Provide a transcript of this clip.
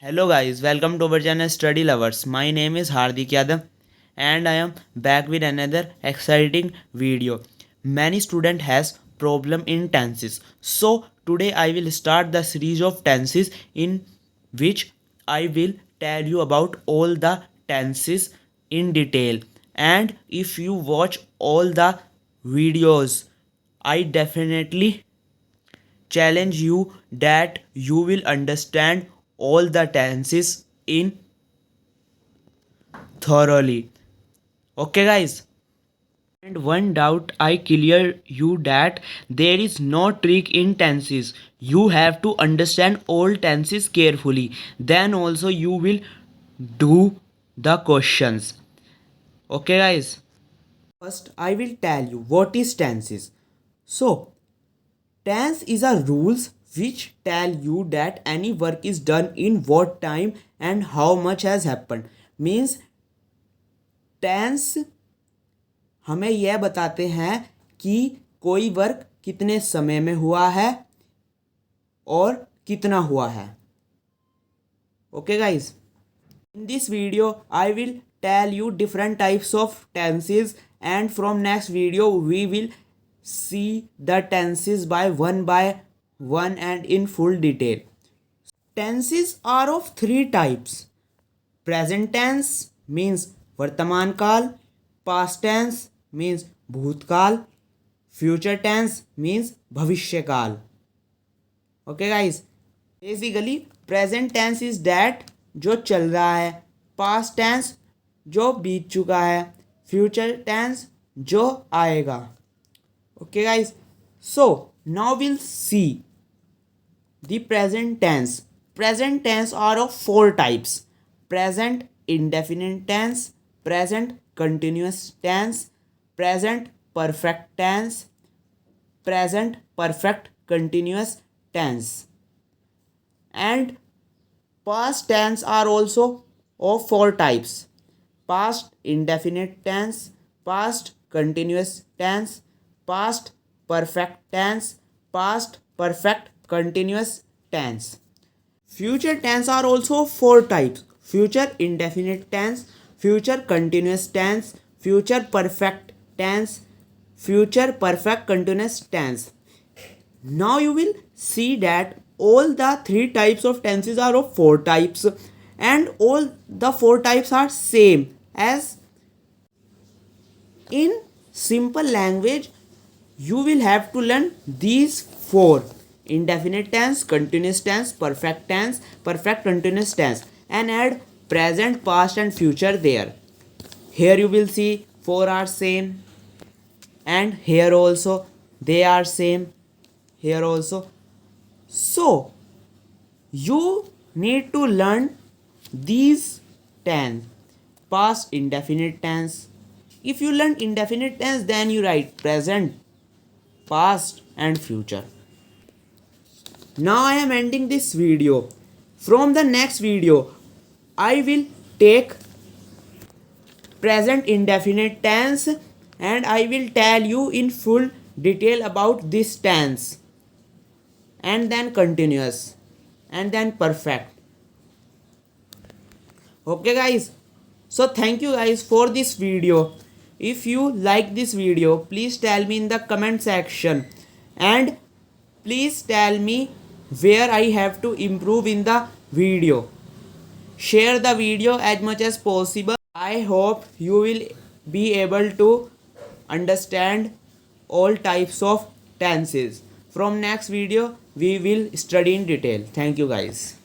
Hello guys, welcome to our channel Study Lovers. My name is Hardik Yadav and I am back with another exciting video. Many student has problem in tenses. So today I will start the series of tenses in which I will tell you about all the tenses in detail. And if you watch all the videos, I definitely challenge you that you will understand all the tenses in thoroughly. Okay guys, and one doubt I clear you that there is no trick in tenses. You have to understand all tenses carefully, then also you will do the questions. Okay guys, first I will tell you what is tenses. So tense is a rules which tell you that any work is done in what time and how much has happened. Means tense हमें यह बताते हैं कि कोई work कितने समय में हुआ है और कितना हुआ है. Okay guys, in this video I will tell you different types of tenses, and from next video we will see the tenses by one and in full detail. Tenses are of three types. Present tense means वर्तमान काल, past tense means भूतकाल, future tense means भविष्य काल. Okay guys, basically present tense is that जो चल रहा है, past tense जो बीत चुका है, future tense जो आएगा. Okay guys, so now we'll see the present tense. Present tense are of four types: present indefinite tense, present continuous tense, present perfect tense, present perfect continuous tense. And past tense are also of four types: past indefinite tense, past continuous tense, past perfect tense, past perfect continuous tense. Future tense are also four types: future indefinite tense, future continuous tense, future perfect tense, future perfect continuous tense. Now you will see that all the three types of tenses are of four types, and all the four types are same. As in simple language you will have to learn these four: indefinite tense, continuous tense, perfect tense, perfect continuous tense, and add present, past and future there. Here you will see four are same, and here also they are same, here also. So you need to learn these tense. Past indefinite tense, if you learn indefinite tense then you write present, past and future. Now I am ending this video. From the next video I will take present indefinite tense and I will tell you in full detail about this tense, and then continuous, and then perfect. Okay guys, so thank you guys for this video. If you like this video, please tell me in the comment section, and please tell me where I have to improve in the video. Share the video as much as possible. I hope you will be able to understand all types of tenses. From next video we will study in detail. Thank you guys.